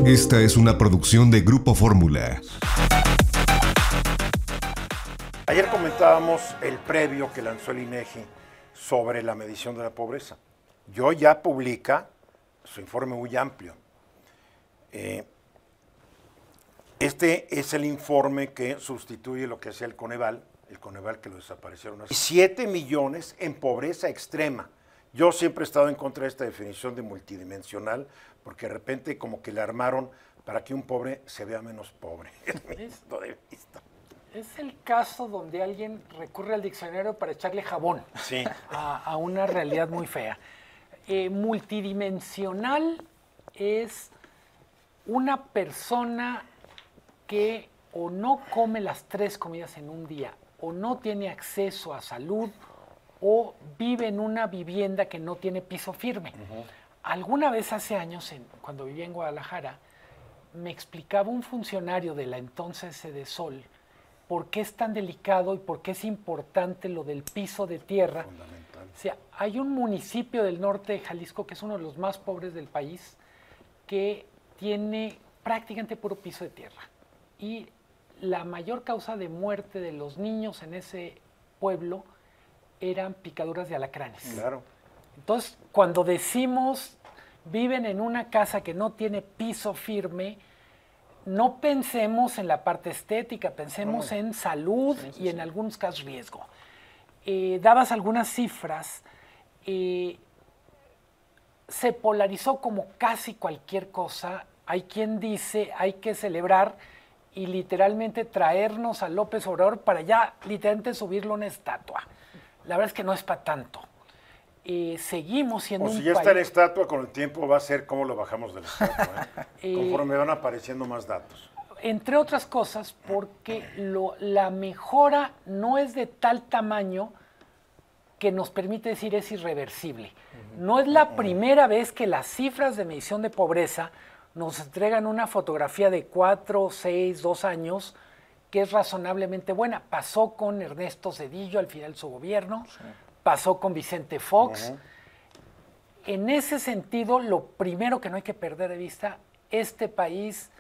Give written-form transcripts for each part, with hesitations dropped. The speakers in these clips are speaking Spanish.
Esta es una producción de Grupo Fórmula. Ayer comentábamos el previo que lanzó el INEGI sobre la medición de la pobreza. Yo ya publica su informe muy amplio. Este es el informe que sustituye lo que hacía el Coneval que lo desaparecieron hace 7 millones en pobreza extrema. Yo siempre he estado en contra de esta definición de multidimensional, porque de repente como que le armaron para que un pobre se vea menos pobre. Es el caso donde alguien recurre al diccionario para echarle jabón Sí. a una realidad muy fea. Multidimensional es una persona que o no come las 3 comidas en un día, o no tiene acceso a salud, o vive en una vivienda que no tiene piso firme. Alguna vez hace años, cuando vivía en Guadalajara, me explicaba un funcionario de la entonces Sedesol por qué es tan delicado y por qué es importante lo del piso de tierra. Fundamental. O sea, hay un municipio del norte de Jalisco que es uno de los más pobres del país que tiene prácticamente puro piso de tierra. Y la mayor causa de muerte de los niños en ese pueblo eran picaduras de alacranes. Claro. Entonces, cuando decimos viven en una casa que no tiene piso firme, no pensemos en la parte estética, pensemos en salud y en algunos casos riesgo. Dabas algunas cifras, se polarizó como casi cualquier cosa. Hay quien dice hay que celebrar y literalmente traernos a López Obrador para ya literalmente subirlo a una estatua. La verdad es que no es para tanto. Seguimos siendo O si un ya país... está en estatua, con el tiempo va a ser cómo lo bajamos de la estatua, conforme van apareciendo más datos. Entre otras cosas, porque la mejora no es de tal tamaño que nos permite decir es irreversible. No es la primera vez que las cifras de medición de pobreza nos entregan una fotografía de 4, 6, 2 años que es razonablemente buena. Pasó con Ernesto Zedillo al final de su gobierno, pasó con Vicente Fox. En ese sentido, lo primero que no hay que perder de vista, este país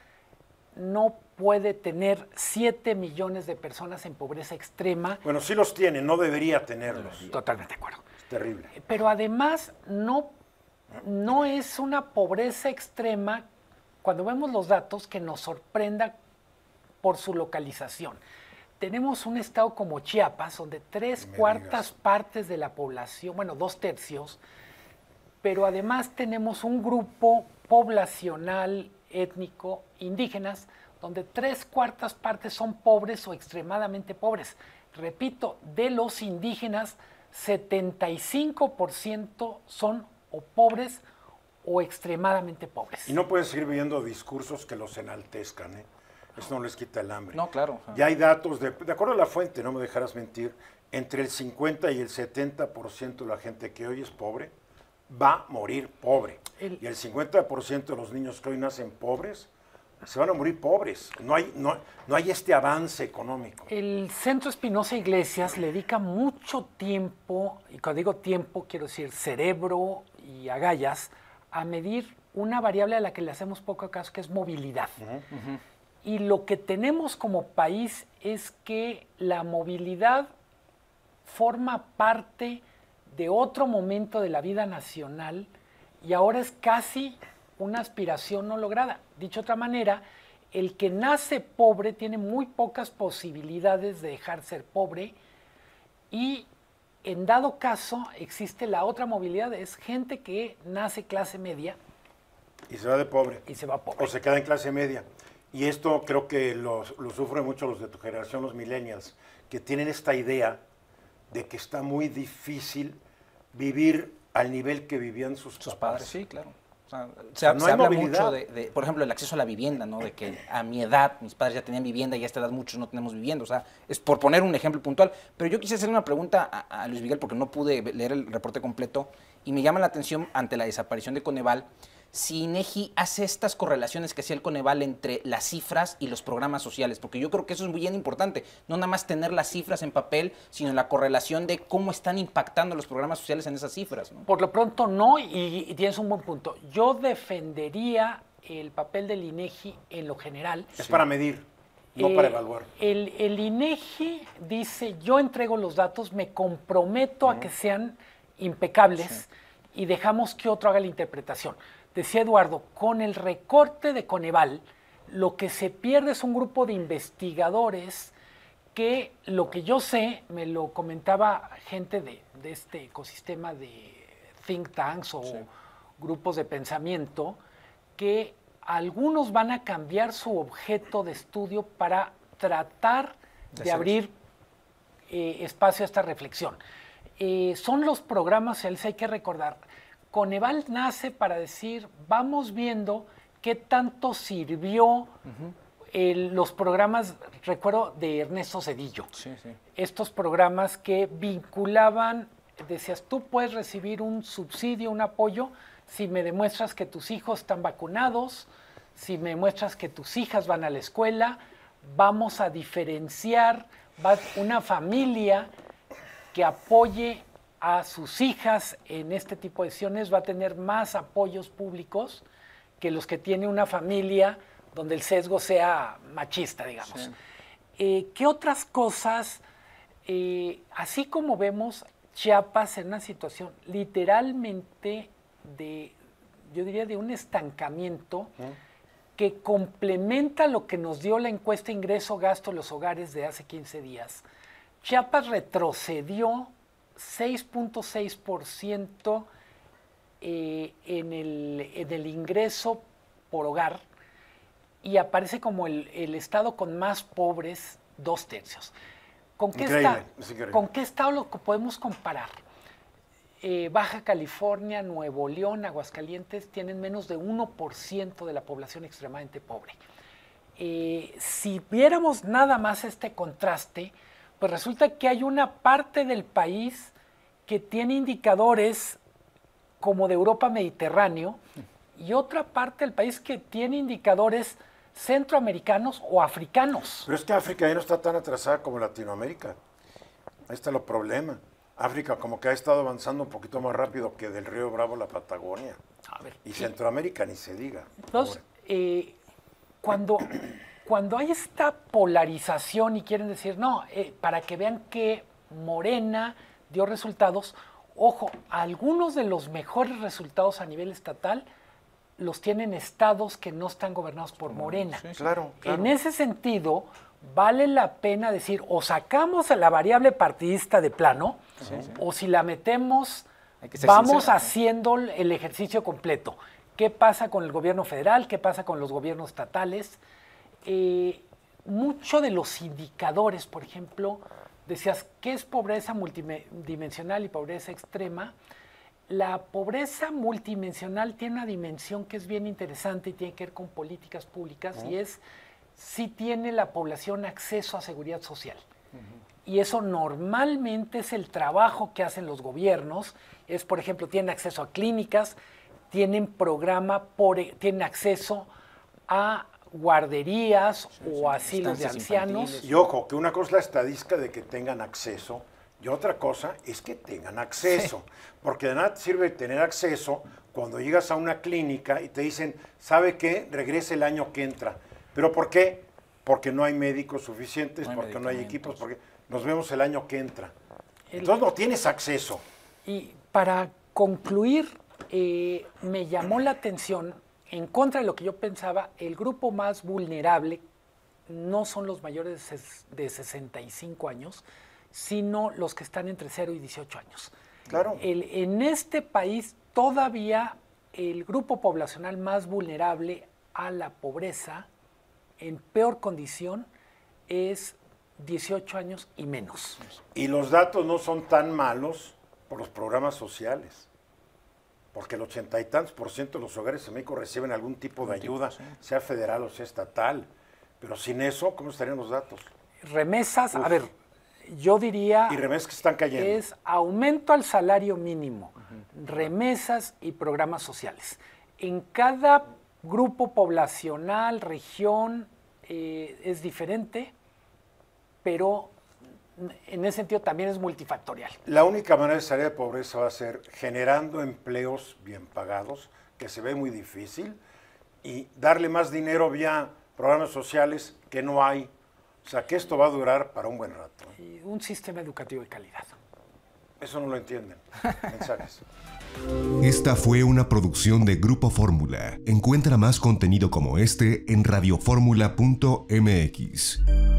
no puede tener 7 millones de personas en pobreza extrema. Bueno, sí los tiene, no debería tenerlos. Totalmente de acuerdo. Es terrible. Pero además no es una pobreza extrema, cuando vemos los datos, que nos sorprenda por su localización. Tenemos un estado como Chiapas, donde 3/4 partes de la población, bueno, 2/3, pero además tenemos un grupo poblacional, étnico, indígenas, donde 3/4 partes son pobres o extremadamente pobres. Repito, de los indígenas, 75% son o pobres o extremadamente pobres. Y no pueden seguir viviendo discursos que los enaltezcan, ¿eh? Eso no les quita el hambre. No, claro. Ya hay datos, de acuerdo a la fuente, no me dejarás mentir, entre el 50 y el 70% de la gente que hoy es pobre va a morir pobre. Y el 50% de los niños que hoy nacen pobres se van a morir pobres. No hay este avance económico. El Centro Espinosa Iglesias le dedica mucho tiempo, y cuando digo tiempo quiero decir cerebro y agallas, a medir una variable a la que le hacemos poco caso, que es movilidad. Y lo que tenemos como país es que la movilidad forma parte de otro momento de la vida nacional y ahora es casi una aspiración no lograda. Dicho de otra manera, el que nace pobre tiene muy pocas posibilidades de dejar ser pobre y en dado caso existe la otra movilidad, es gente que nace clase media Y se va de pobre. y se va pobre. O se queda en clase media. Y esto creo que lo sufren mucho los de tu generación, los millennials, que tienen esta idea de que está muy difícil vivir al nivel que vivían sus Padres, sí, claro. O sea, no se hay habla movilidad. mucho de, por ejemplo, el acceso a la vivienda, ¿no? De que a mi edad mis padres ya tenían vivienda y a esta edad muchos no tenemos vivienda. O sea, es por poner un ejemplo puntual. Pero yo quise hacer una pregunta a Luis Miguel porque no pude leer el reporte completo y me llama la atención ante la desaparición de Coneval si INEGI hace estas correlaciones que hacía el Coneval entre las cifras y los programas sociales, porque yo creo que eso es muy bien importante, no nada más tener las cifras en papel, sino la correlación de cómo están impactando los programas sociales en esas cifras, ¿no? Por lo pronto no, y tienes un buen punto. Yo defendería el papel del INEGI en lo general. Es para medir, no para evaluar. El INEGI dice, yo entrego los datos, me comprometo a que sean impecables y dejamos que otro haga la interpretación. Decía Eduardo, con el recorte de Coneval, lo que se pierde es un grupo de investigadores que, lo que yo sé, me lo comentaba gente de este ecosistema de think tanks o grupos de pensamiento, que algunos van a cambiar su objeto de estudio para tratar de abrir espacio a esta reflexión. Son los programas, hay que recordar, Coneval nace para decir, vamos viendo qué tanto sirvió los programas, recuerdo, de Ernesto Zedillo. Estos programas que vinculaban, decías, tú puedes recibir un subsidio, un apoyo, si me demuestras que tus hijos están vacunados, si me muestras que tus hijas van a la escuela, vamos a diferenciar una familia que apoye a sus hijas en este tipo de decisiones, va a tener más apoyos públicos que los que tiene una familia donde el sesgo sea machista, digamos. ¿Qué otras cosas? Así como vemos Chiapas en una situación literalmente yo diría, de un estancamiento que complementa lo que nos dio la encuesta ingreso-gasto de los hogares de hace 15 días. Chiapas retrocedió 6.6% en el ingreso por hogar y aparece como el estado con más pobres, 2/3. ¿Con qué estado lo podemos comparar? Baja California, Nuevo León, Aguascalientes tienen menos de 1% de la población extremadamente pobre. Si viéramos nada más este contraste, pues resulta que hay una parte del país que tiene indicadores como de Europa Mediterráneo y otra parte del país que tiene indicadores centroamericanos o africanos. Pero es que África ya no está tan atrasada como Latinoamérica. Ahí está el problema. África como que ha estado avanzando un poquito más rápido que del Río Bravo a la Patagonia. Y Centroamérica ni se diga. Entonces, cuando hay esta polarización y quieren decir, no, para que vean que Morena dio resultados, ojo, algunos de los mejores resultados a nivel estatal los tienen estados que no están gobernados por Morena. Claro. En ese sentido, vale la pena decir, o sacamos a la variable partidista de plano, o si la metemos, vamos haciendo el ejercicio completo. ¿Qué pasa con el gobierno federal? ¿Qué pasa con los gobiernos estatales? Muchos de los indicadores, por ejemplo, decías, ¿qué es pobreza multidimensional y pobreza extrema? La pobreza multidimensional tiene una dimensión que es bien interesante y tiene que ver con políticas públicas y es si tiene la población acceso a seguridad social. Y eso normalmente es el trabajo que hacen los gobiernos. Es, por ejemplo, tienen acceso a clínicas, tienen tienen acceso a guarderías o asilos de ancianos. Y ojo, que una cosa es la estadística de que tengan acceso y otra cosa es que tengan acceso. Porque de nada te sirve tener acceso cuando llegas a una clínica y te dicen, ¿sabe qué? Regrese el año que entra. ¿Pero por qué? Porque no hay médicos suficientes, porque no hay equipos, porque nos vemos el año que entra. Entonces no tienes acceso. Y para concluir, me llamó la atención, en contra de lo que yo pensaba, el grupo más vulnerable no son los mayores de 65 años, sino los que están entre 0 y 18 años. Claro. En este país todavía el grupo poblacional más vulnerable a la pobreza, en peor condición, es 18 años y menos. Y los datos no son tan malos por los programas sociales, porque el 80 y tantos % de los hogares en México reciben algún tipo de ayuda, sea federal o sea estatal. Pero sin eso, ¿cómo estarían los datos? Remesas, a ver, yo diría... Y remesas que están cayendo. Es aumento al salario mínimo, remesas y programas sociales. En cada grupo poblacional, región, es diferente, pero en ese sentido también es multifactorial. La única manera de salir de pobreza va a ser generando empleos bien pagados, que se ve muy difícil, y darle más dinero vía programas sociales que no hay. O sea, que esto va a durar para un buen rato. Y un sistema educativo de calidad. Eso no lo entienden. Mensajes. Esta fue una producción de Grupo Fórmula. Encuentra más contenido como este en radioformula.mx.